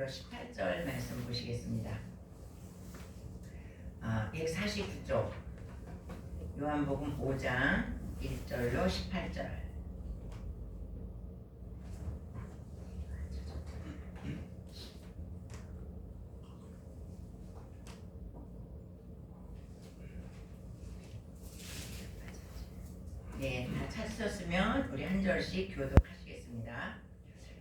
1절로 18절 말씀 보시겠습니다. 149쪽 요한복음 5장 1절로 18절. 네, 다 찾으셨으면 우리 한 절씩 교독하시겠습니다.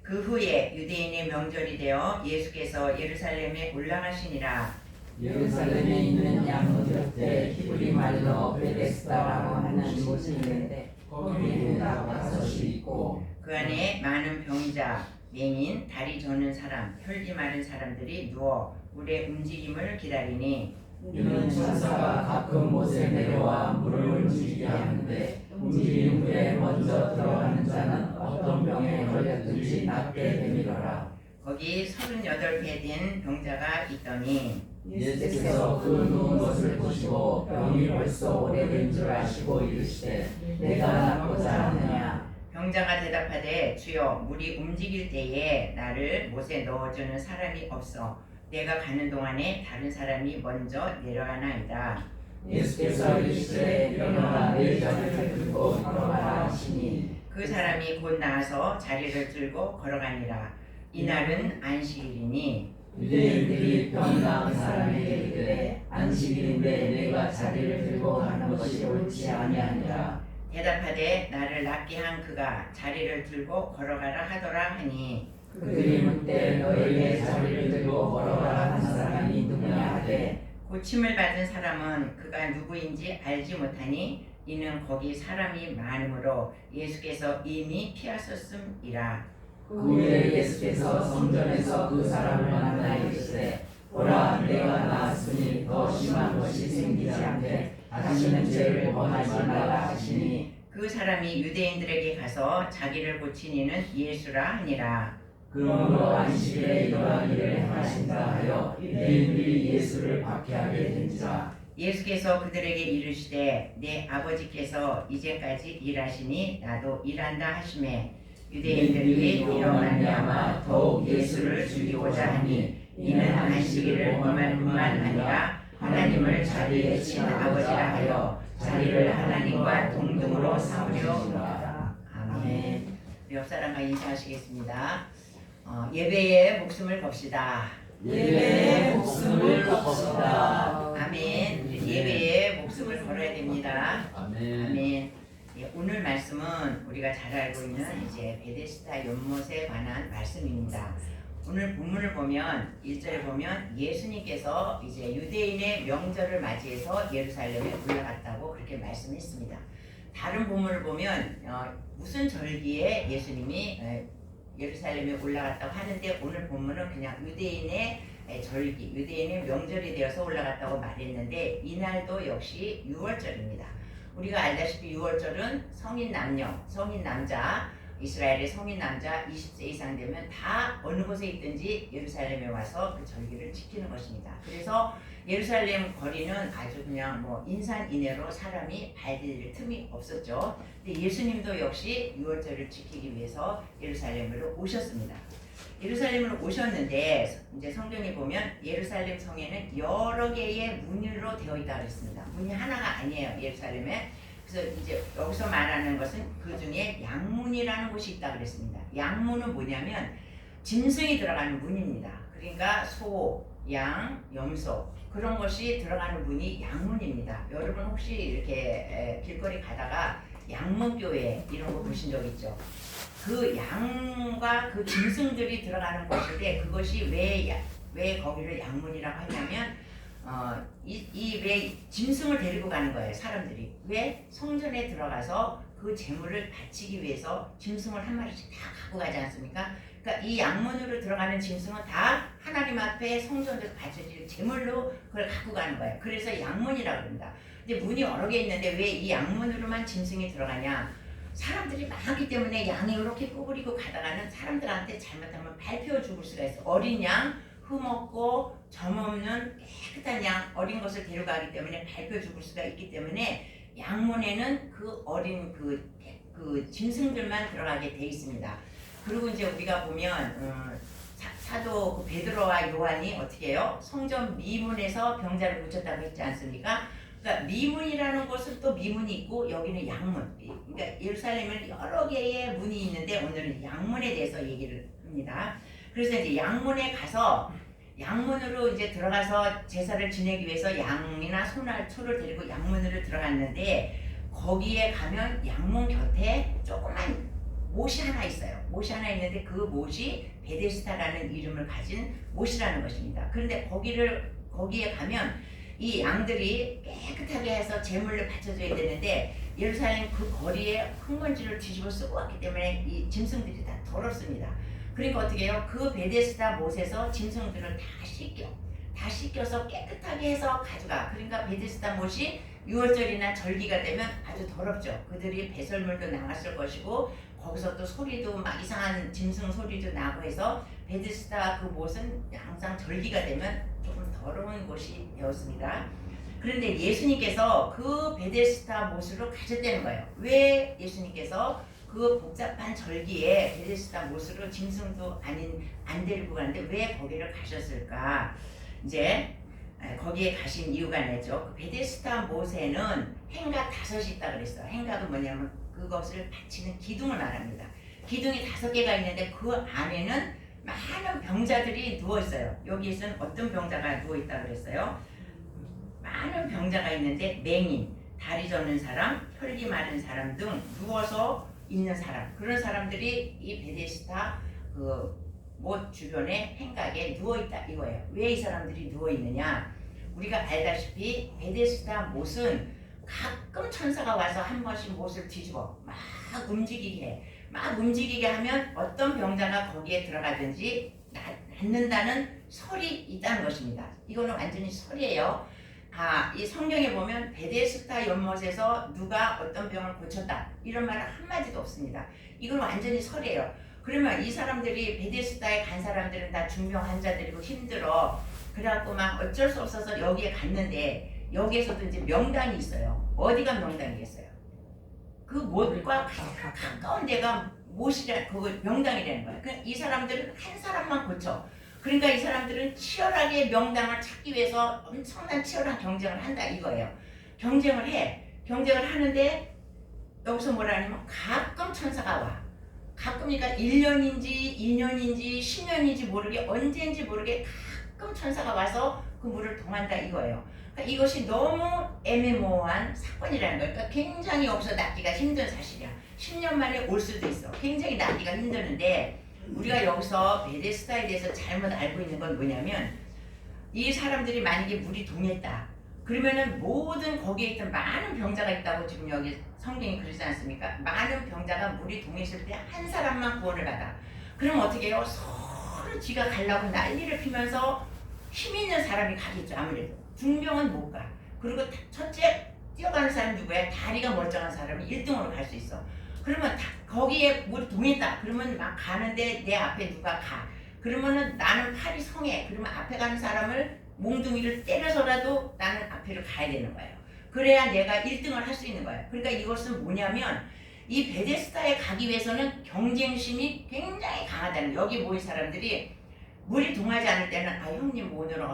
그 후에 유대인의 명절이 되어 예수께서 예루살렘에 올라가시니라. 예루살렘에 있는 양문 곁에 히브리 말로 베데스다라고 하는 곳이 있는데 거기에 다섯이 있고 그 안에 많은 병자, 맹인, 다리 저는 사람, 혈기 많은 사람들이 누워 물의 움직임을 기다리니 이는 천사가 가끔 못에 내려와 물을 움직이게 하는데 움직인 후에 먼저 들어가는 자는 어떤 병에 걸렸든지 낫게 되미더라. 거기 38배 된 병자가 있더니 예수께서 그 누운 것을 보시고 병이 벌써 오래된 줄 아시고 이르시되 내가 낫고자 하느냐. 병자가 대답하되 주여 물이 움직일 때에 나를 못에 넣어주는 사람이 없어 내가 가는 동안에 다른 사람이 먼저 내려가나이다. 예수께서 이르시되 일어나 내 자리를 들고 걸어가라 하시니 그 사람이 곧 나와서 자리를 들고 걸어가니라. 이날은 안식일이니 유대인들이 병 나은 사람에게 이르되 안식일인데 내가 자리를 들고 가는 것이 옳지 아니하니라. 대답하되 나를 낫게 한 그가 자리를 들고 걸어가라 하더라 하니 그들이 묻되 너에게 자리를 들고 걸어가라 한 사람이 누구냐 하되 고침을 받은 사람은 그가 누구인지 알지 못하니 이는 거기 사람이 많으므로 예수께서 이미 피하셨음이라. 그 후에 예수께서 성전에서 그 사람을 만나 이르시되 보라 내가 나았으니 더 심한 것이 생기지 않게 다시는 죄를 범하지 말라 하시니 그 사람이 유대인들에게 가서 자기를 고친 이는 예수라 하니라. 그러므로 안식일에 이러한 일을 행하신다 하여 유대인들이 예수를 박해하게 된지라. 예수께서 그들에게 이르시되 내 아버지께서 이제까지 일하시니 나도 일한다 하시매 유대인들이 이로 말미암아 더욱 예수를 죽이고자 하니 이는 안식일을 범할 뿐만 아니라 하나님을 자기의 친 아버지라 하여 자기를 하나님과 동등으로 삼으려 합니다. 아멘. 옆 사람과 인사하시겠습니다. 예배에 목숨을 겁시다. 예배에 목숨을 겁시다. 아멘. 예배에 목숨을 걸어야 됩니다. 아멘. 아멘. 예, 오늘 말씀은 우리가 잘 알고 있는 이제 베데스다 연못에 관한 말씀입니다. 오늘 본문을 보면 1절에 보면 예수님께서 이제 유대인의 명절을 맞이해서 예루살렘에 올라갔다고 그렇게 말씀했습니다. 다른 본문을 보면 무슨 절기에 예수님이 예루살렘에 올라갔다고 하는데 오늘 본문은 그냥 유대인의 절기, 유대인의 명절이 되어서 올라갔다고 말했는데 이날도 역시 6월절입니다. 우리가 알다시피 6월절은 성인 남녀, 성인 남자, 이스라엘의 성인 남자 20세 이상 되면 다 어느 곳에 있든지 예루살렘에 와서 그 절기를 지키는 것입니다. 그래서 예루살렘 거리는 아주 그냥 뭐 인산인해로 사람이 발디딜 틈이 없었죠. 근데 예수님도 역시 6월절을 지키기 위해서 예루살렘으로 오셨습니다. 예루살렘으로 오셨는데 이제 성경에 보면 예루살렘 성에는 여러 개의 문으로 되어 있다고 했습니다. 문이 하나가 아니에요, 예루살렘에. 그래서 이제 여기서 말하는 것은 그 중에 양문이라는 곳이 있다고 그랬습니다. 양문은 뭐냐면 짐승이 들어가는 문입니다. 그러니까 소, 양, 염소 그런 것이 들어가는 문이 양문입니다. 여러분 혹시 이렇게 길거리 가다가 양문교회 이런 거 보신 적 있죠? 그 양과 그 짐승들이 들어가는 곳인데 그것이 왜 거기를 양문이라고 하냐면 왜 짐승을 데리고 가는 거예요, 사람들이. 왜? 성전에 들어가서 그 제물을 바치기 위해서 짐승을 한 마리씩 다 갖고 가지 않습니까? 그러니까 이 양문으로 들어가는 짐승은 다 하나님 앞에 성전에서 바쳐질 제물로 그걸 갖고 가는 거예요. 그래서 양문이라고 합니다. 근데 문이 여러 개 있는데 왜 이 양문으로만 짐승이 들어가냐? 사람들이 많기 때문에 양이 이렇게 꼬부리고 가다가는 사람들한테 잘못하면 밟혀 죽을 수가 있어요. 어린 양, 흠없고 점없는 깨끗한 양, 어린 것을 데려가기 때문에 밟혀 죽을 수가 있기 때문에 양문에는 그 어린 그 짐승들만 들어가게 돼 있습니다. 그리고 이제 우리가 보면 사도 그 베드로와 요한이 어떻게 해요? 성전 미문에서 병자를 고쳤다고 했지 않습니까? 그러니까 미문이라는 곳은 또 미문이 있고 여기는 양문. 그러니까 예루살렘에는 여러 개의 문이 있는데 오늘은 양문에 대해서 얘기를 합니다. 그래서 이제 양문에 가서 양문으로 이제 들어가서 제사를 지내기 위해서 양이나 소를 데리고 양문으로 들어갔는데 거기에 가면 양문 곁에 조그만 못이 하나 있어요. 못이 하나 있는데 그 못이 베데스다라는 이름을 가진 못이라는 것입니다. 그런데 거기에 가면 이 양들이 깨끗하게 해서 제물을 바쳐줘야 되는데 예루살렘 그 거리에 흙먼지를 뒤집어 쓰고 왔기 때문에 이 짐승들이 다 더럽습니다. 그러니까 어떻게 해요? 그 베데스다 못에서 짐승들을 다 씻겨서 깨끗하게 해서 가져가. 그러니까 베데스다 못이 6월절이나 절기가 되면 아주 더럽죠. 그들이 배설물도 나갔을 것이고 거기서 또 소리도 막 이상한 짐승 소리도 나고 해서 베데스다 그 못은 항상 절기가 되면 조금 더러운 곳이 되었습니다. 그런데 예수님께서 그 베데스다 못으로 가셨다는 거예요. 왜 예수님께서 그 복잡한 절기에 베데스다 못으로 짐승도 안 데리고 가는데 왜 거기를 가셨을까? 이제 거기에 가신 이유가 있죠. 그 베데스다 못에는 행각 5이 있다 그랬어요. 행각은 뭐냐면 그것을 바치는 기둥을 말합니다. 기둥이 5개가 있는데 그 안에는 많은 병자들이 누워 있어요. 여기에서는 어떤 병자가 누워 있다 그랬어요? 많은 병자가 있는데 맹인, 다리 저는 사람, 혈기 마른 사람 등 누워서 있는 사람, 그런 사람들이 이 베데스다 그 못 주변에 행각에 누워 있다 이거예요. 왜 이 사람들이 누워 있느냐? 우리가 알다시피 베데스다 못은 가끔 천사가 와서 한 번씩 못을 뒤집어 막 움직이게 하면 어떤 병자가 거기에 들어가든지 낫는다는 설이 있다는 것입니다. 이거는 완전히 설이에요. 이 성경에 보면 베데스다 연못에서 누가 어떤 병을 고쳤다 이런 말은 한마디도 없습니다. 이건 완전히 설이에요. 그러면 이 사람들이 베데스다에 간 사람들은 다 중병 환자들이고 힘들어. 그래갖고 막 어쩔 수 없어서 여기에 갔는데 여기에서도 이제 명당이 있어요. 어디가 명당이겠어요? 그 못과 가까운 데가 그 명당이라는 거예요. 그러니까 이 사람들은 한 사람만 고쳐. 그러니까 이 사람들은 치열하게 명당을 찾기 위해서 엄청난 치열한 경쟁을 한다 이거예요. 경쟁을 하는데 여기서 뭐라 하냐면 가끔 천사가 와. 가끔이니까 1년인지 2년인지 10년인지 모르게 언제인지 모르게 가끔 천사가 와서 그 물을 동한다 이거예요. 그러니까 이것이 너무 애매모호한 사건이라는 거예요. 그러니까 굉장히 여기서 낫기가 힘든 사실이야. 10년 만에 올 수도 있어. 굉장히 낫기가 힘드는데 우리가 여기서 베데스다에 대해서 잘못 알고 있는 건 뭐냐면 이 사람들이 만약에 물이 동했다. 그러면은 모든 거기에 있던 많은 병자가 있다고 지금 여기 성경이 그러지 않습니까? 많은 병자가 물이 동했을 때 한 사람만 구원을 받아. 그럼 어떻게 해요? 서로 지가 가려고 난리를 피면서 힘 있는 사람이 가겠죠. 아무래도 중병은 못 가. 그리고 첫째 뛰어가는 사람이 누구야? 다리가 멀쩡한 사람이 1등으로 갈 수 있어. 그러면 거기에 물이 동했다. 그러면 막 가는데 내 앞에 누가 가. 그러면은 나는 팔이 성해. 그러면 앞에 가는 사람을 몽둥이를 때려서라도 나는 앞에를 가야 되는 거예요. 그래야 내가 1등을 할 수 있는 거예요. 그러니까 이것은 뭐냐면 이 베데스다에 가기 위해서는 경쟁심이 굉장히 강하다는 거예요. 여기 모인 사람들이 물이 동하지 않을 때는 형님 뭐 오늘은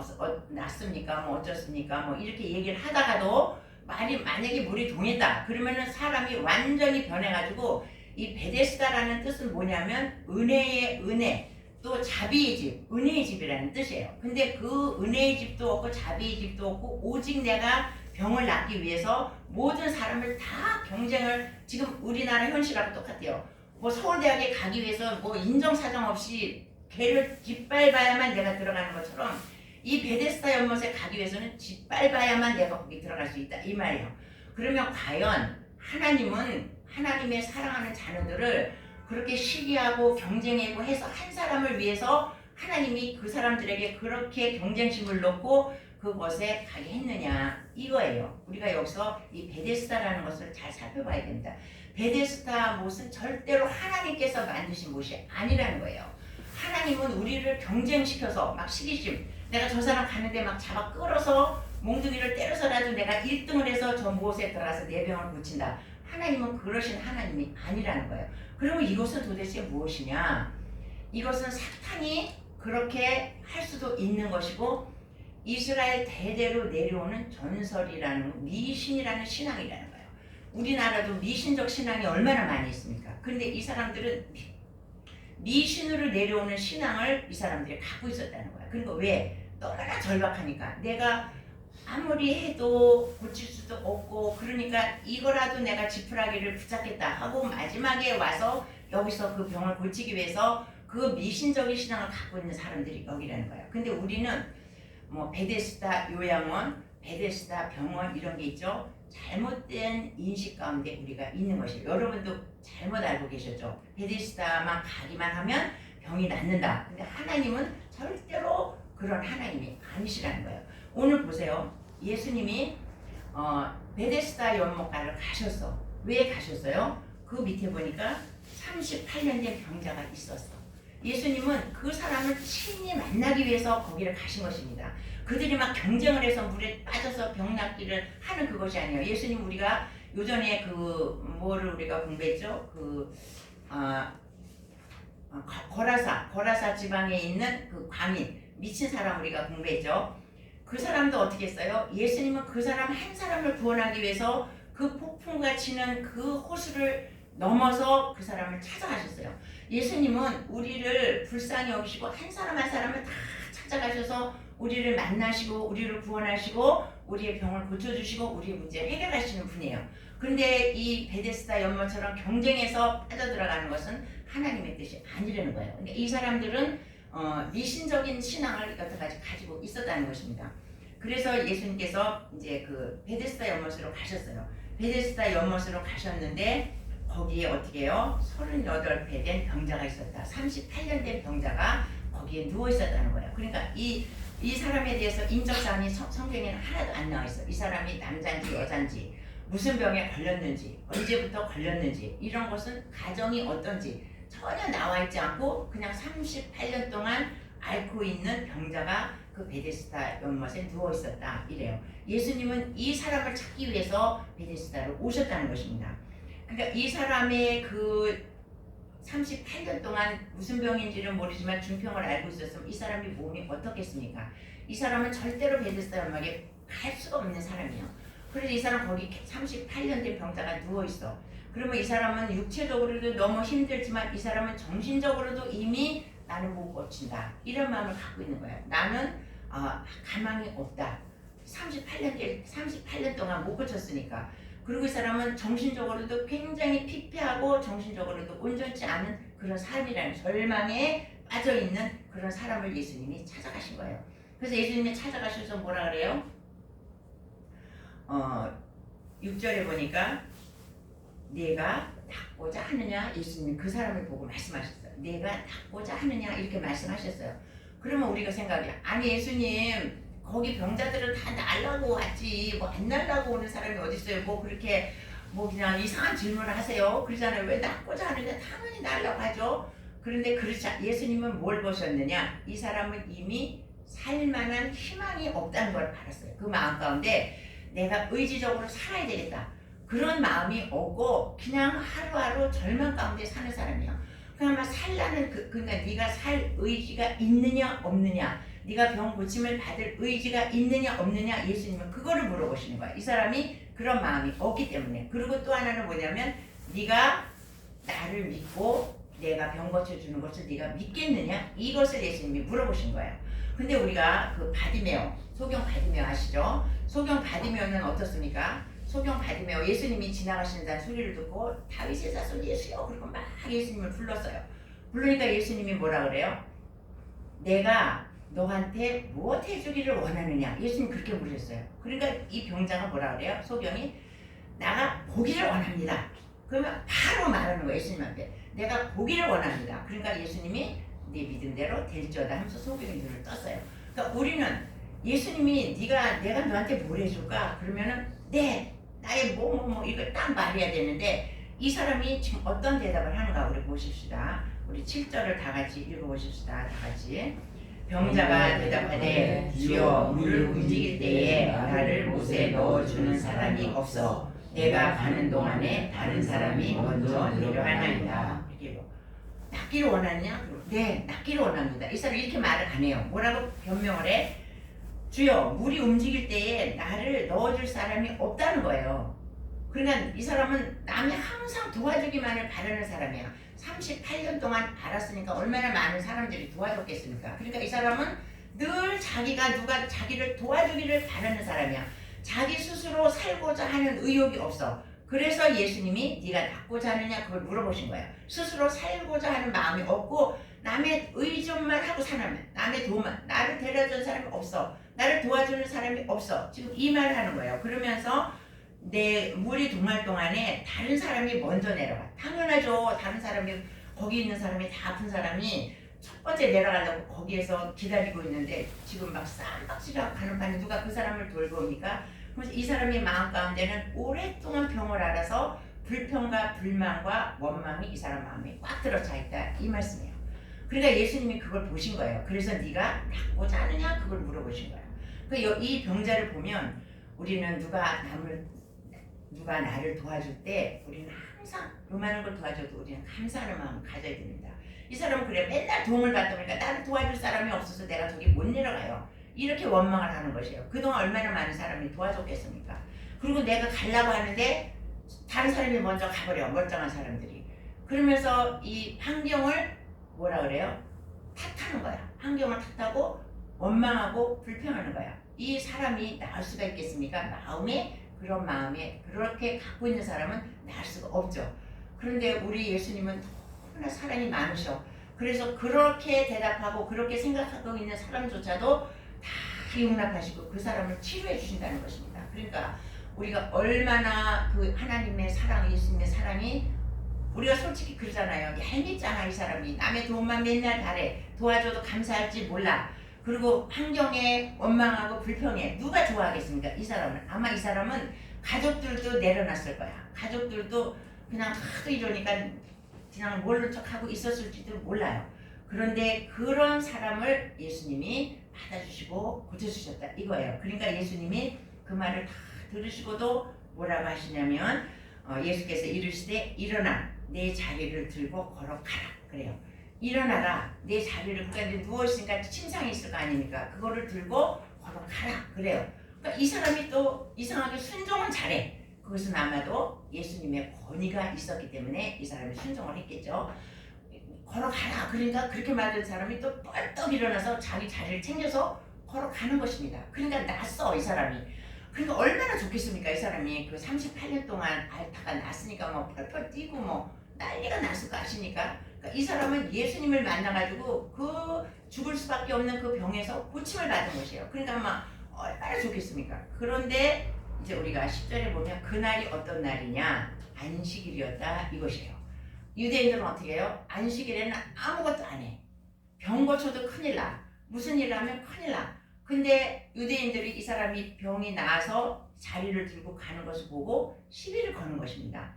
났습니까? 뭐 어쩌습니까? 뭐 이렇게 얘기를 하다가도 만약에 물이 동했다. 그러면은 사람이 완전히 변해가지고 이 베데스다라는 뜻은 뭐냐면 은혜의 은혜. 또 자비의 집, 은혜의 집이라는 뜻이에요. 근데 그 은혜의 집도 없고 자비의 집도 없고 오직 내가 병을 낫기 위해서 모든 사람을 다 경쟁을 지금 우리나라 현실하고 똑같아요. 뭐 서울대학에 가기 위해서 뭐 인정사정 없이 개를 짓밟아야만 내가 들어가는 것처럼 이 베데스다 연못에 가기 위해서는 짓밟아야만 내가 거기 들어갈 수 있다 이 말이에요. 그러면 과연 하나님은 하나님의 사랑하는 자녀들을 그렇게 시기하고 경쟁하고 해서 한 사람을 위해서 하나님이 그 사람들에게 그렇게 경쟁심을 놓고 그곳에 가게 했느냐 이거예요. 우리가 여기서 이 베데스다라는 것을 잘 살펴봐야 됩니다. 베데스다 못은 절대로 하나님께서 만드신 못이 아니라는 거예요. 하나님은 우리를 경쟁시켜서 막 시기심 내가 저 사람 가는데 막 잡아 끌어서 몽둥이를 때려서라도 내가 1등을 해서 저 못에 들어가서 내 병을 고친다. 하나님은 그러신 하나님이 아니라는 거예요. 그러면 이것은 도대체 무엇이냐? 이것은 사탄이 그렇게 할 수도 있는 것이고 이스라엘 대대로 내려오는 전설이라는 미신이라는 신앙이라는 거예요. 우리나라도 미신적 신앙이 얼마나 많이 있습니까? 그런데 이 사람들은 미신으로 내려오는 신앙을 이 사람들이 갖고 있었다는 거야. 그러니까 왜? 너무나 절박하니까 내가 아무리 해도 고칠 수도 없고 그러니까 이거라도 내가 지푸라기를 붙잡겠다 하고 마지막에 와서 여기서 그 병을 고치기 위해서 그 미신적인 신앙을 갖고 있는 사람들이 여기라는 거야. 근데 우리는 뭐 베데스다 요양원, 베데스다 병원 이런 게 있죠. 잘못된 인식 가운데 우리가 있는 것이에요. 여러분도 잘못 알고 계셨죠. 베데스다만 가기만 하면 병이 낫는다. 근데 하나님은 절대로 그런 하나님이 아니시라는 거예요. 오늘 보세요. 예수님이 베데스다 연못가를 가셨어. 왜 가셨어요? 그 밑에 보니까 38년 된 병자가 있었어. 예수님은 그 사람을 친히 만나기 위해서 거기를 가신 것입니다. 그들이 막 경쟁을 해서 물에 빠져서 병 낫기를 하는 그것이 아니에요. 예수님 우리가 요전에 그 뭐를 우리가 공부했죠? 거라사 지방에 있는 그 광인 미친 사람 우리가 공부했죠. 그 사람도 어떻게 했어요? 예수님은 그 사람 한 사람을 구원하기 위해서 그 폭풍과 치는 그 호수를 넘어서 그 사람을 찾아가셨어요. 예수님은 우리를 불쌍히 여기시고 한 사람 한 사람을 다 찾아가셔서 우리를 만나시고 우리를 구원하시고 우리의 병을 고쳐주시고 우리의 문제를 해결하시는 분이에요. 그런데 이 베데스다 연못처럼 경쟁해서 빠져들어가는 것은 하나님의 뜻이 아니라는 거예요. 그러니까 이 사람들은 미신적인 신앙을 여태까지 가지고 있었다는 것입니다. 그래서 예수님께서 이제 그 베데스다 연못으로 가셨어요. 베데스다 연못으로 가셨는데 거기에 어떻게 해요? 38배 된 병자가 있었다. 38년 된 병자가 거기에 누워 있었다는 거예요. 그러니까 이 사람에 대해서 인적사항이 성경에는 하나도 안 나와 있어. 이 사람이 남자인지 여자인지 무슨 병에 걸렸는지 언제부터 걸렸는지 이런 것은 가정이 어떤지 전혀 나와 있지 않고 그냥 38년 동안 앓고 있는 병자가 그 베데스다 연못에 누워 있었다 이래요. 예수님은 이 사람을 찾기 위해서 베데스다로 오셨다는 것입니다. 그러니까 이 사람의 그 38년 동안 무슨 병인지는 모르지만 중병을 알고 있었으면 이 사람의 몸이 어떻겠습니까? 이 사람은 절대로 베데스다 연못에 갈 수가 없는 사람이에요. 그래서 이 사람 거기 38년 된 병자가 누워있어. 그러면 이 사람은 육체적으로도 너무 힘들지만 이 사람은 정신적으로도 이미 나는 못 고친다 이런 마음을 갖고 있는 거예요. 나는 가망이 없다. 38년 동안 못 고쳤으니까. 그리고 이 사람은 정신적으로도 굉장히 피폐하고 정신적으로도 온전치 않은 그런 삶이라는 절망에 빠져있는 그런 사람을 예수님이 찾아가신 거예요. 그래서 예수님이 찾아가셔서 뭐라 그래요? 6절에 보니까 내가 낫고자 하느냐 예수님이 그 사람을 보고 말씀하셨어요. 내가 낫고자 하느냐 이렇게 말씀하셨어요. 그러면 우리가 생각해 아니 예수님 거기 병자들은 다 날라고 왔지 뭐 안 날라고 오는 사람이 어디 있어요? 뭐 그렇게 뭐 그냥 이상한 질문을 하세요. 그러잖아요. 왜 낫고자 하느냐 당연히 날라고 하죠. 그런데 그렇지 예수님은 뭘 보셨느냐 이 사람은 이미 살만한 희망이 없다는 걸 알았어요. 그 마음 가운데 내가 의지적으로 살아야 되겠다 그런 마음이 없고 그냥 하루하루 절망 가운데 사는 사람이야. 그냥 살라는 그러니까 네가 살 의지가 있느냐 없느냐 네가 병 고침을 받을 의지가 있느냐 없느냐 예수님은 그거를 물어보시는 거야. 이 사람이 그런 마음이 없기 때문에. 그리고 또 하나는 뭐냐면 네가 나를 믿고 내가 병 고쳐주는 것을 네가 믿겠느냐 이것을 예수님이 물어보신 거예요. 근데 우리가 그 바디메오 소경 바디메오 아시죠? 소경 바디메오는 어떻습니까? 소경 바디메오 예수님이 지나가신다는 소리를 듣고 다윗의 자손 예수여 그리고 막 예수님을 불렀어요. 부르니까 예수님이 뭐라 그래요? 내가 너한테 무엇 해주기를 원하느냐 예수님 그렇게 물으셨어요. 그러니까 이 병자가 뭐라 그래요? 소경이 나가 보기를 원합니다. 그러면 바로 말하는 거예요. 예수님 앞에 내가 보기를 원합니다. 그러니까 예수님이 네 믿음대로 될지어다 하면서 소경이 눈을 떴어요. 그러니까 우리는 예수님이 내가 너한테 뭘 해줄까? 그러면은 네 나의 뭐 이걸 딱 말해야 되는데 이 사람이 지금 어떤 대답을 하는가 우리 보십시다. 우리 7절을 다 같이 읽어보십시다. 다 같이 병자가 대답하되 주여 물을 움직일 때에 나를 못에 넣어주는 사람이 없어 내가 가는 동안에 다른 사람이 먼저 내려가나이다. 이게 뭐 낫기를 원하느냐? 네, 낫기를 원합니다. 이 사람이 이렇게 말을 안 해요. 뭐라고 변명을 해? 주여, 물이 움직일 때에 나를 넣어줄 사람이 없다는 거예요. 그러니까 이 사람은 남이 항상 도와주기만을 바라는 사람이야. 38년 동안 알았으니까 얼마나 많은 사람들이 도와줬겠습니까? 그러니까 이 사람은 늘 자기가 누가 자기를 도와주기를 바라는 사람이야. 자기 스스로 살고자 하는 의욕이 없어. 그래서 예수님이 네가 낫고자 하느냐 그걸 물어보신 거예요. 스스로 살고자 하는 마음이 없고 남의 의존만 하고 사는, 남의 도움만, 나를 데려준 사람이 없어. 나를 도와주는 사람이 없어. 지금 이 말을 하는 거예요. 그러면서 내 물이 동할 동안에 다른 사람이 먼저 내려가. 당연하죠. 다른 사람이, 거기 있는 사람이, 다 아픈 사람이 첫 번째 내려가려고 거기에서 기다리고 있는데 지금 막 쌈박질하고 가는 판에 누가 그 사람을 돌봅니까? 그래서 이 사람의 마음 가운데는 오랫동안 병을 앓아서 불평과 불만과 원망이 이 사람 마음에 꽉 들어차 있다, 이 말씀이에요. 그러니까 예수님이 그걸 보신 거예요. 그래서 네가 낫고자 하느냐 그걸 물어보신 거예요. 이 병자를 보면 우리는 누가 나를 도와줄 때 우리는 항상 요만한 걸 도와줘도 우리는 감사하는 마음을 가져야 됩니다. 이 사람은 그래, 맨날 도움을 받다 보니까 나를 도와줄 사람이 없어서 내가 저기 못 내려가요. 이렇게 원망을 하는 것이에요. 그동안 얼마나 많은 사람이 도와줬겠습니까? 그리고 내가 가려고 하는데 다른 사람이 먼저 가버려, 멀쩡한 사람들이. 그러면서 이 환경을 뭐라 그래요? 탓하는 거야. 환경을 탓하고 원망하고 불평하는 거야. 이 사람이 나을 수가 있겠습니까? 그런 마음에 그렇게 갖고 있는 사람은 나을 수가 없죠. 그런데 우리 예수님은 너무나 사랑이 많으셔. 그래서 그렇게 대답하고 그렇게 생각하고 있는 사람조차도 다 용납하시고 그 사람을 치료해 주신다는 것입니다. 그러니까 우리가 얼마나 그 하나님의 사랑, 예수님의 사랑이, 우리가 솔직히 그러잖아요. 얄밉잖아 이 사람이. 남의 도움만 맨날 바래. 도와줘도 감사할지 몰라. 그리고 환경에 원망하고 불평해. 누가 좋아하겠습니까? 이 사람은. 아마 이 사람은 가족들도 내려놨을 거야. 가족들도 그냥 하도 이러니까 그냥 모른 척하고 있었을지도 몰라요. 그런데 그런 사람을 예수님이 받아주시고 고쳐주셨다 이거예요. 그러니까 예수님이 그 말을 다 들으시고도 뭐라고 하시냐면 예수께서 이르시되 일어나 내 자리를 들고 걸어가라 그래요. 일어나라, 내 자리를, 그러니까 누워있으니까 침상이 있을 거 아닙니까? 그거를 들고 걸어가라 그래요. 그러니까 이 사람이 또 이상하게 순종은 잘해. 그것은 아마도 예수님의 권위가 있었기 때문에 이 사람이 순종을 했겠죠. 걸어가라, 그러니까 그렇게 말하는 사람이 또 뻘떡 일어나서 자기 자리를 챙겨서 걸어가는 것입니다. 그러니까 낫어 이 사람이. 그러니까 얼마나 좋겠습니까? 이 사람이 그 38년 동안 앓다가 났으니까 뭐 펄펄 뛰고 뭐 난리가 났을 거 아십니까? 그러니까 이 사람은 예수님을 만나가지고 그 죽을 수밖에 없는 그 병에서 고침을 받은 것이에요. 그러니까 막 얼마나 좋겠습니까? 그런데 이제 우리가 10절에 보면 그날이 어떤 날이냐? 안식일이었다 이것이에요. 유대인들은 어떻게 해요? 안식일에는 아무것도 안 해. 병 고쳐도 큰일 나. 무슨 일을 하면 큰일 나. 근데 유대인들이 이 사람이 병이 나서 자리를 들고 가는 것을 보고 시비를 거는 것입니다.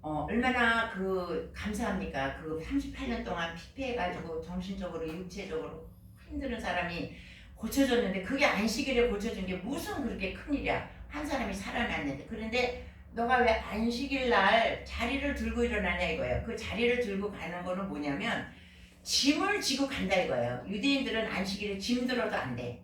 얼마나 그 감사합니까? 그 38년 동안 피폐해가지고 정신적으로 육체적으로 힘든 사람이 고쳐졌는데 그게 안식일에 고쳐진 게 무슨 그렇게 큰일이야. 한 사람이 살아났는데. 그런데 너가 왜 안식일 날 자리를 들고 일어나냐 이거예요. 그 자리를 들고 가는 거는 뭐냐면 짐을 지고 간다 이거예요. 유대인들은 안식일에 짐 들어도 안 돼.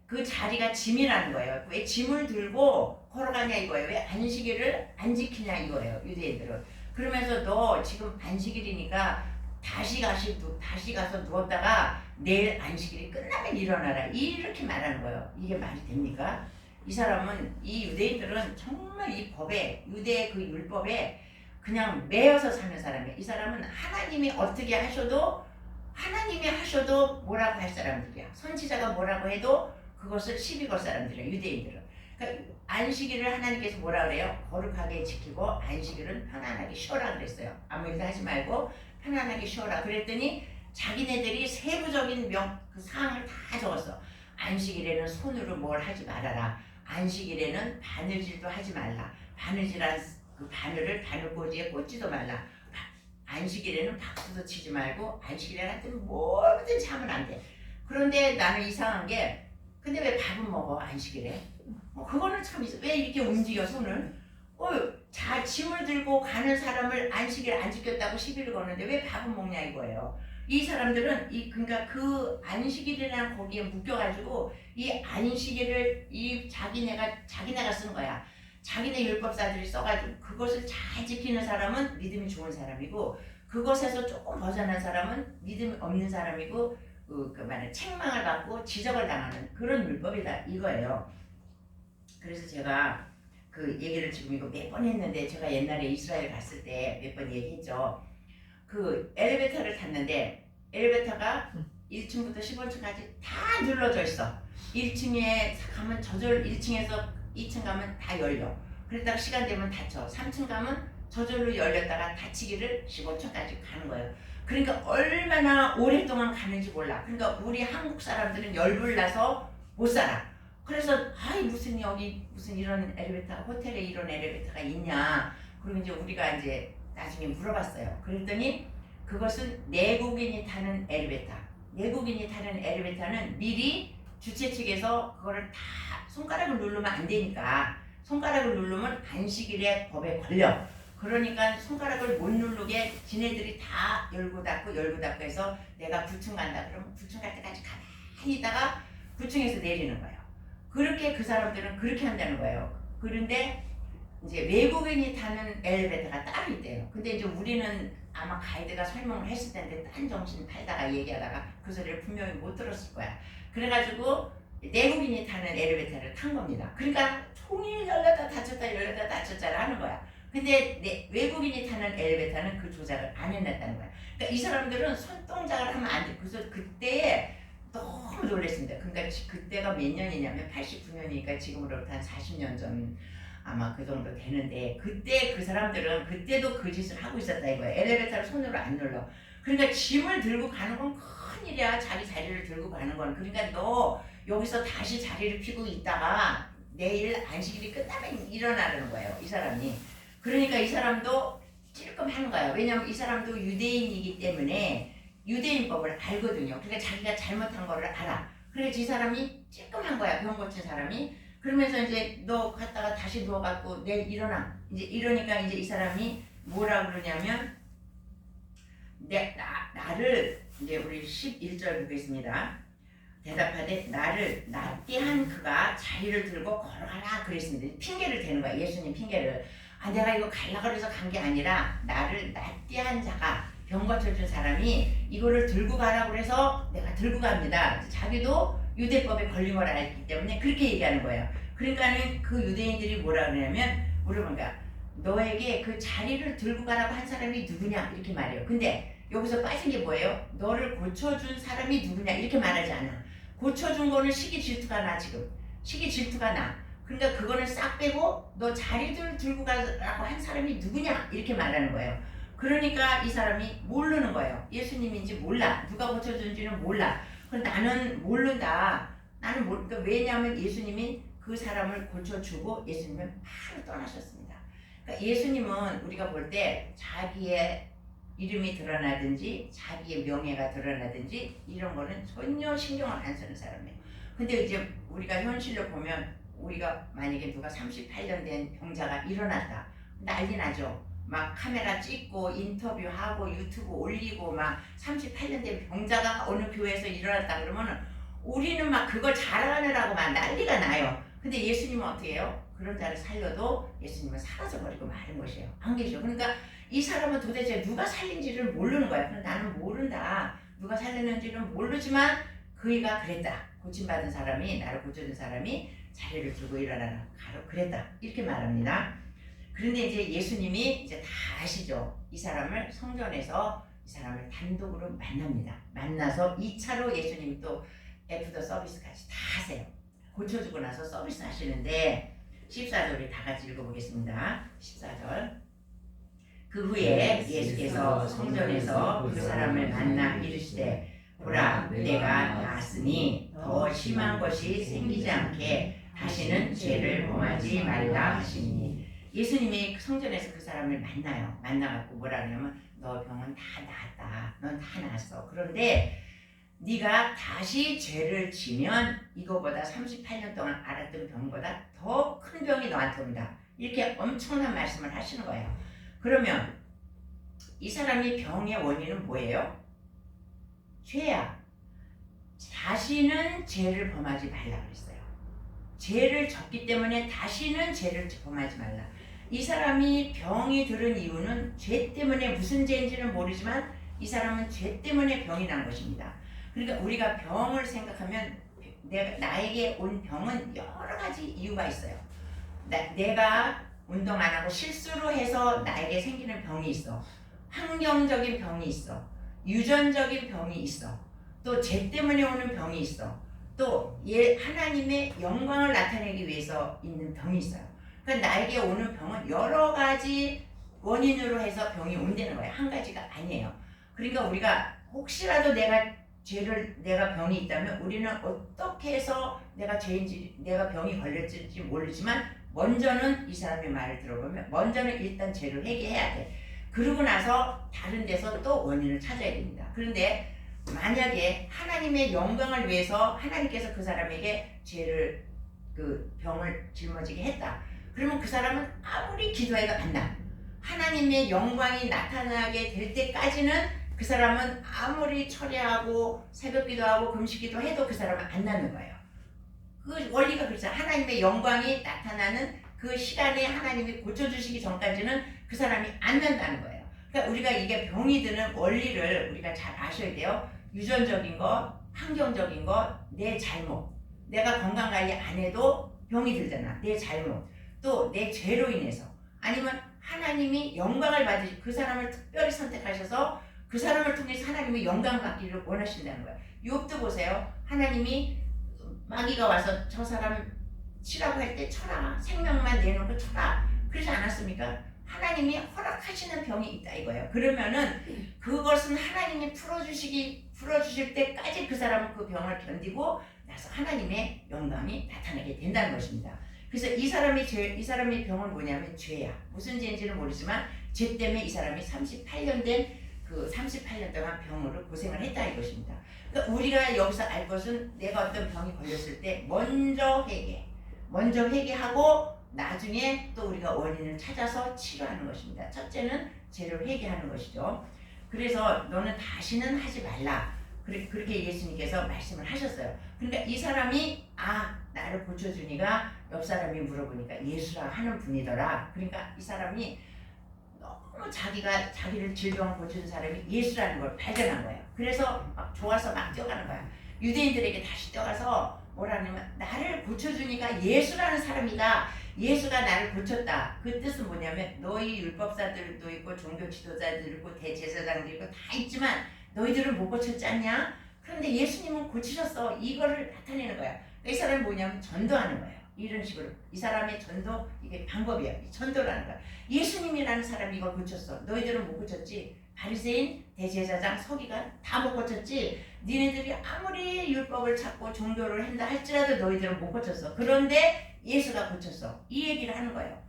그 자리가 짐이라는 거예요. 왜 짐을 들고 걸어가냐 이거예요. 왜 안식일을 안 지키냐 이거예요. 유대인들은. 그러면서 너 지금 안식일이니까 다시 가서 누웠다가 내일 안식일이 끝나면 일어나라. 이렇게 말하는 거예요. 이게 말이 됩니까? 이 사람은, 이 유대인들은 정말 이 법에, 유대의 그 율법에 그냥 매여서 사는 사람이에요. 이 사람은 하나님이 어떻게 하셔도, 하나님이 하셔도 뭐라고 할 사람들이야. 선지자가 뭐라고 해도 그것을 시비 걸 사람들이에요. 유대인들은. 그러니까 안식일을 하나님께서 뭐라 그래요? 거룩하게 지키고 안식일은 편안하게 쉬어라 그랬어요. 아무 일도 하지 말고 편안하게 쉬어라 그랬더니 자기네들이 세부적인 그 사항을 다 적었어. 안식일에는 손으로 뭘 하지 말아라. 안식일에는 바느질도 하지 말라. 바느질한 그 바늘을 바늘꽂이에 꽂지도 말라. 안식일에는 박수도 치지 말고 안식일에 하여튼 뭐든지 하면 안 돼. 그런데 나는 이상한 게 근데 왜 밥은 먹어 안식일에? 그거는 참 왜 이렇게 움직여 손을? 짐을 들고 가는 사람을 안식일 안 지켰다고 시비를 거는데 왜 밥은 먹냐 이거예요. 이 사람들은 그러니까 그 안식일이라는 거기에 묶여가지고 이 안식일을 자기네가 쓴 거야. 자기네 율법사들이 써가지고 그것을 잘 지키는 사람은 믿음이 좋은 사람이고 그것에서 조금 벗어난 사람은 믿음이 없는 사람이고 말해 책망을 받고 지적을 당하는 그런 율법이다 이거예요. 그래서 제가 그 얘기를 지금 이거 몇 번 했는데 제가 옛날에 이스라엘 갔을 때 몇 번 얘기했죠. 그 엘리베이터를 탔는데 엘리베이터가 1층부터 15층까지 다 눌러져 있어. 1층에 가면 저절로 1층에서 2층 가면 다 열려. 그랬다가 시간 되면 닫혀. 3층 가면 저절로 열렸다가 닫히기를 15층까지 가는 거예요. 그러니까 얼마나 오랫동안 가는지 몰라. 그러니까 우리 한국 사람들은 열불나서 못 살아. 그래서 무슨 여기 무슨 이런 엘리베이터 호텔에 이런 엘리베이터가 있냐. 그리고 이제 우리가 이제 나중에 물어봤어요. 그랬더니 그것은 내국인이 타는 엘리베이터. 내국인이 타는 엘리베이터는 미리 주최 측에서 그거를 다 손가락을 누르면 안 되니까 손가락을 누르면 안식일에 법에 걸려. 그러니까 손가락을 못 누르게 지네들이 다 열고 닫고 해서 내가 9층 간다 그러면 9층 갈 때까지 가만히 있다가 9층에서 내리는 거예요. 그렇게 그 사람들은 그렇게 한다는 거예요. 그런데 이제 외국인이 타는 엘리베이터가 따로 있대요. 근데 이제 우리는 아마 가이드가 설명을 했을 텐데 딴 정신 팔다가 얘기하다가 그 소리를 분명히 못 들었을 거야. 그래가지고 내국인이 타는 엘리베이터를 탄 겁니다. 그러니까 종일 열렸다 닫혔다 하는 거야. 근데 외국인이 타는 엘리베이터는 그 조작을 안 해놨다는 거야. 그러니까 이 사람들은 손동작을 하면 안 돼. 그래서 그때에 너무 놀랐습니다. 그러니까 그때가 몇 년이냐면 89년이니까 지금으로부터 한 40년 전 아마 그 정도 되는데 그때 그 사람들은 그때도 그 짓을 하고 있었다 이거예요. 엘리베이터를 손으로 안 눌러. 그러니까 짐을 들고 가는 건 큰일이야. 자기 자리를 들고 가는 건. 그러니까 너 여기서 다시 자리를 피고 있다가 내일 안식일이 끝나면 일어나는 거예요. 이 사람이. 그러니까 이 사람도 찔끔 하는 거예요. 왜냐하면 이 사람도 유대인이기 때문에 유대인법을 알거든요. 그러니까 자기가 잘못한 거를 알아. 그래서 이 사람이 찔끔한 거야. 병 고친 사람이. 그러면서 이제 너 갔다가 다시 누워갖고 내일 일어나. 이제 이러니까 이제 이 사람이 뭐라 그러냐면 나를 이제 우리 11절 보겠습니다. 대답하되 나를 낫게 한 그가 자리를 들고 걸어가라 그랬습니다. 핑계를 대는 거야. 예수님 핑계를. 내가 이거 갈라 그래서 간 게 아니라 나를 낫게 한 자가 병 고쳐준 사람이 이거를 들고 가라고 그래서 내가 들고 갑니다. 자기도 유대법에 걸린 걸 알기 때문에 그렇게 얘기하는 거예요. 그러니까는 그 유대인들이 뭐라 그러냐면 물어보니까 너에게 그 자리를 들고 가라고 한 사람이 누구냐 이렇게 말해요. 근데 여기서 빠진 게 뭐예요? 너를 고쳐준 사람이 누구냐 이렇게 말하지 않아. 고쳐준 거는 시기 질투가 나 지금. 시기 질투가 나. 그러니까 그거는 싹 빼고 너 자리를 들고 가라고 한 사람이 누구냐 이렇게 말하는 거예요. 그러니까 이 사람이 모르는 거예요. 예수님인지 몰라. 누가 고쳐준지는 몰라. 그럼 나는 모른다. 그러니까 왜냐하면 예수님이 그 사람을 고쳐주고 예수님은 바로 떠나셨습니다. 그러니까 예수님은 우리가 볼 때 자기의 이름이 드러나든지 자기의 명예가 드러나든지 이런 거는 전혀 신경을 안 쓰는 사람이에요. 근데 이제 우리가 현실로 보면 우리가 만약에 누가 38년 된 병자가 일어났다. 난리 나죠. 막 카메라 찍고 인터뷰하고 유튜브 올리고 막 38년 된 병자가 어느 교회에서 일어났다 그러면 우리는 막 그걸 자랑하느라고 막 난리가 나요. 근데 예수님은 어떻게 해요? 그런 자를 살려도 예수님은 사라져버리고 마는 것이에요. 안 계셔. 그러니까 이 사람은 도대체 누가 살린지를 모르는 거야. 그럼 나는 모른다. 누가 살렸는지는 모르지만 그이가 그랬다. 고침받은 사람이 나를 고쳐준 사람이 자리를 들고 일어나라. 그랬다. 이렇게 말합니다. 그런데 이제 예수님이 이제 다 아시죠. 이 사람을 성전에서 이 사람을 단독으로 만납니다. 만나서 2차로 예수님이 또 애프터 서비스까지 다 하세요. 고쳐주고 나서 서비스 하시는데 14절을 다 같이 읽어보겠습니다. 14절. 그 후에 예수께서 성전에서 그 사람을 만나 이르시되 보라 내가 나았으니 더 심한 것이 생기지 않게 다시는 죄를 범하지 말라 하시니 예수님이 성전에서 그 사람을 만나요. 만나갖고 뭐라 그러냐면 너 병은 다 나았다. 넌 다 나았어. 그런데 네가 다시 죄를 지면 이거보다 38년 동안 앓았던 병보다 더 큰 병이 너한테 온다. 이렇게 엄청난 말씀을 하시는 거예요. 그러면 이 사람이 병의 원인은 뭐예요? 죄야. 다시는 죄를 범하지 말라 그랬어요. 죄를 졌기 때문에 다시는 죄를 범하지 말라. 이 사람이 병이 들은 이유는 죄 때문에, 무슨 죄인지는 모르지만 이 사람은 죄 때문에 병이 난 것입니다. 그러니까 우리가 병을 생각하면 나에게 온 병은 여러 가지 이유가 있어요. 내가 운동 안 하고 실수로 해서 나에게 생기는 병이 있어. 환경적인 병이 있어. 유전적인 병이 있어. 또 죄 때문에 오는 병이 있어. 또 하나님의 영광을 나타내기 위해서 있는 병이 있어요. 그러니까 나에게 오는 병은 여러 가지 원인으로 해서 병이 온다는 거예요. 한 가지가 아니에요. 그러니까 우리가 혹시라도 내가 병이 있다면 우리는 어떻게 해서 내가 병이 걸렸을지 모르지만 먼저는 이 사람의 말을 들어보면 먼저는 일단 죄를 회개해야 돼. 그러고 나서 다른 데서 또 원인을 찾아야 됩니다. 그런데 만약에 하나님의 영광을 위해서 하나님께서 그 사람에게 병을 짊어지게 했다. 그러면 그 사람은 아무리 기도해도 안 나. 하나님의 영광이 나타나게 될 때까지는 그 사람은 아무리 철회하고 새벽 기도하고 금식 기도해도 그 사람은 안 낫는 거예요. 그 원리가 그렇죠. 하나님의 영광이 나타나는 그 시간에 하나님이 고쳐주시기 전까지는 그 사람이 안 난다는 거예요. 그러니까 우리가 이게 병이 드는 원리를 우리가 잘 아셔야 돼요. 유전적인 것, 환경적인 것, 내 잘못. 내가 건강관리 안 해도 병이 들잖아. 내 잘못. 또 내 죄로 인해서. 아니면 하나님이 영광을 받으시 그 사람을 특별히 선택하셔서 그 사람을 통해서 하나님의 영광 받기를 원하신다는 거예요. 욥도 보세요. 하나님이 마귀가 와서 저 사람 치라고 할 때 쳐라. 생명만 내놓고 쳐라. 그러지 않았습니까? 하나님이 허락하시는 병이 있다 이거예요. 그러면은 그것은 하나님이 풀어주실 때까지 그 사람은 그 병을 견디고 나서 하나님의 영광이 나타나게 된다는 것입니다. 그래서 이 사람의 병은 뭐냐면 죄야. 무슨 죄인지는 모르지만 죄 때문에 이 사람이 38년 동안 병으로 고생을 했다 이것입니다. 그러니까 우리가 여기서 알 것은 내가 어떤 병이 걸렸을 때 먼저 회개하고 나중에 또 우리가 원인을 찾아서 치료하는 것입니다. 첫째는 죄를 회개하는 것이죠. 그래서 너는 다시는 하지 말라. 그렇게 예수님께서 말씀을 하셨어요. 그러니까 이 사람이 나를 고쳐주니까 옆 사람이 물어보니까 예수라 하는 분이더라. 그러니까 이 사람이 너무 자기를 질병을 고쳐준 사람이 예수라는 걸 발견한 거예요. 그래서 막 좋아서 막 뛰어가는 거야. 유대인들에게 다시 뛰어가서 뭐라냐면 나를 고쳐주니까 예수라는 사람이다. 예수가 나를 고쳤다. 그 뜻은 뭐냐면 너희 율법사들도 있고 종교 지도자들 있고 대제사장들 있고 다 있지만 너희들은 못 고쳤지 않냐? 그런데 예수님은 고치셨어. 이거를 나타내는 거야. 이 사람이 뭐냐면 전도하는 거예요. 이런 식으로 이 사람의 전도 이게 방법이에요. 전도라는 거야. 예수님이라는 사람이 이걸 고쳤어. 너희들은 못 고쳤지. 바리새인, 대제사장, 서기관 다 못 고쳤지. 니네들이 아무리 율법을 찾고 종교를 한다 할지라도 너희들은 못 고쳤어. 그런데 예수가 고쳤어. 이 얘기를 하는 거예요.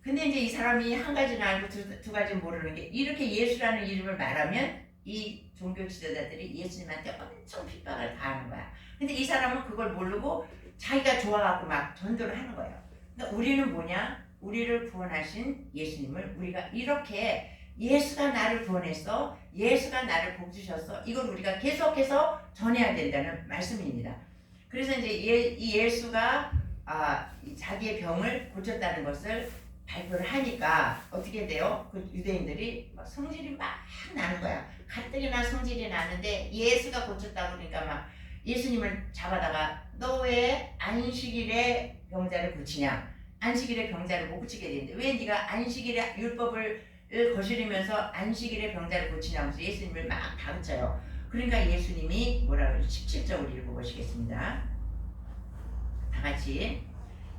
근데 이제 이 사람이 한 가지는 알고 두 가지는 모르는 게 이렇게 예수라는 이름을 말하면 이 종교 지도자들이 예수님한테 엄청 핍박을 가하는 거야. 근데 이 사람은 그걸 모르고 자기가 좋아갖고 막 전도를 하는 거예요. 그러니까 우리는 뭐냐? 우리를 구원하신 예수님을 우리가 이렇게 예수가 나를 구원했어. 예수가 나를 복 주셨어. 이걸 우리가 계속해서 전해야 된다는 말씀입니다. 그래서 이제 이 예수가 자기의 병을 고쳤다는 것을 발표를 하니까 어떻게 돼요? 그 유대인들이 막 성질이 막 나는 거야. 가뜩이나 성질이 나는데 예수가 고쳤다고 그러니까 막 예수님을 잡아다가 너 왜 안식일에 병자를 고치냐? 안식일에 병자를 못 고치게 되는데 왜 네가 안식일에 율법을 거스르면서 안식일에 병자를 고치냐고 해서 예수님을 막 다그쳐요. 그러니까 예수님이 뭐라고 17절을 읽어보시겠습니다. 다 같이.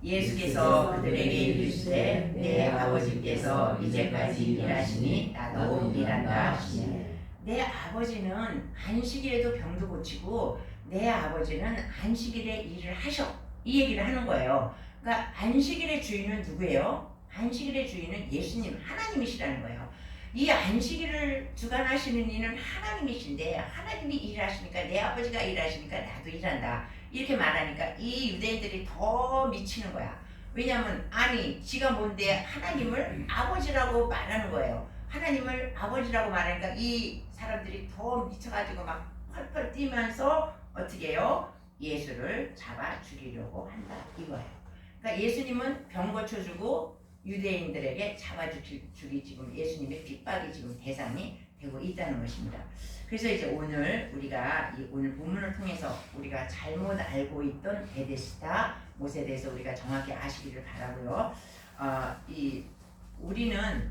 예수께서 그들에게 이르시되 내 아버지께서 이제까지 일하시니 나도 일한다 하시니. 내 아버지는 안식일에도 병도 고치고 내 아버지는 안식일에 일을 하셔. 이 얘기를 하는 거예요. 그러니까 안식일의 주인은 누구예요? 안식일의 주인은 예수님, 하나님이시라는 거예요. 이 안식일을 주관하시는 이는 하나님이신데 하나님이 일하시니까 내 아버지가 일하시니까 나도 일한다. 이렇게 말하니까 이 유대인들이 더 미치는 거야. 왜냐하면 아니 지가 뭔데 하나님을 아버지라고 말하는 거예요. 하나님을 아버지라고 말하니까 이 사람들이 더 미쳐가지고 막 펄펄 뛰면서 어떻게 해요? 예수를 잡아 죽이려고 한다 이거예요. 그러니까 예수님은 병 고쳐주고 유대인들에게 잡아 죽이 지금 예수님의 핍박이 지금 대상이 되고 있다는 것입니다. 그래서 이제 오늘 우리가 오늘 본문을 통해서 우리가 잘못 알고 있던 베데스다 못에 대해서 우리가 정확히 아시기를 바라고요. 우리는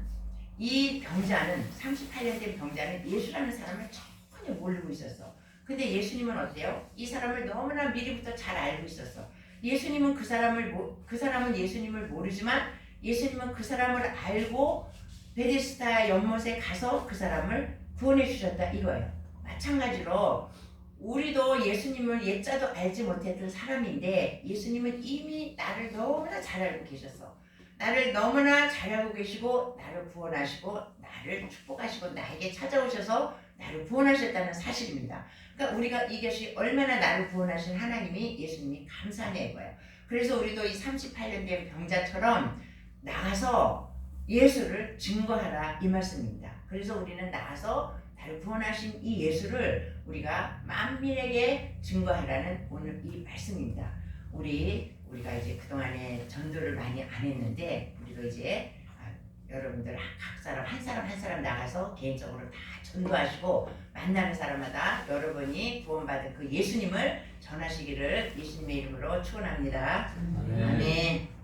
이 병자는 38년 된 병자는 예수라는 사람을 전혀 모르고 있었어. 근데 예수님은 어때요? 이 사람을 너무나 미리부터 잘 알고 있었어. 예수님은 그 사람은 예수님을 모르지만 예수님은 그 사람을 알고 베데스다 연못에 가서 그 사람을 구원해 주셨다 이거예요. 마찬가지로 우리도 예수님을 옛자도 알지 못했던 사람인데 예수님은 이미 나를 너무나 잘 알고 계셨어. 나를 너무나 잘 알고 계시고 나를 구원하시고 나를 축복하시고 나에게 찾아오셔서 나를 구원하셨다는 사실입니다. 그러니까 우리가 이것이 얼마나 나를 구원하신 하나님이 예수님이 감사해 거예요. 그래서 우리도 이 38년 된 병자처럼 나가서 예수를 증거하라 이 말씀입니다. 그래서 우리는 나가서 나를 구원하신 이 예수를 우리가 만민에게 증거하라는 오늘 이 말씀입니다. 우리가 이제 그동안에 전도를 많이 안 했는데 우리도 이제 여러분들 각 사람 한 사람 나가서 개인적으로 다 전도하시고 만나는 사람마다 여러분이 구원받은 그 예수님을 전하시기를 예수님의 이름으로 축원합니다. 아멘.